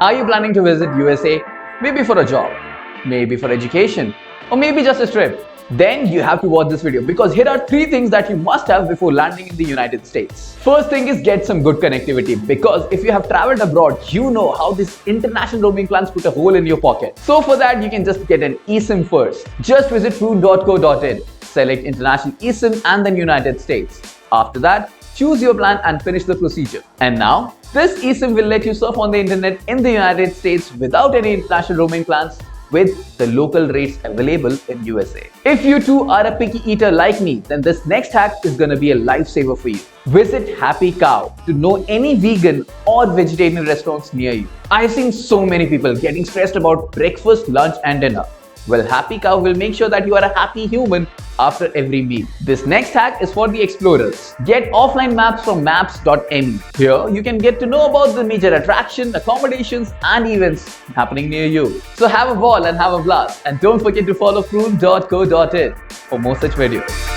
Are you planning to visit USA? Maybe for a job, maybe for education, or maybe just a trip? Then you have to watch this video because here are 3 things that you must have before landing in the United States. First thing is get some good connectivity because if you have traveled abroad, you know how these international roaming plans put a hole in your pocket. So for that, you can just get an eSIM first. Just visit prune.co.in, select international eSIM and then United States. After that, choose your plan and finish the procedure. And now, this eSIM will let you surf on the internet in the United States without any international roaming plans with the local rates available in USA. If you too are a picky eater like me, then this next hack is gonna be a lifesaver for you. Visit Happy Cow to know any vegan or vegetarian restaurants near you. I've seen so many people getting stressed about breakfast, lunch and dinner. Well, Happy Cow will make sure that you are a happy human after every meal. This next hack is for the explorers. Get offline maps from maps.me. Here, you can get to know about the major attractions, accommodations and events happening near you. So have a ball and have a blast. And don't forget to follow prune.co.in for more such videos.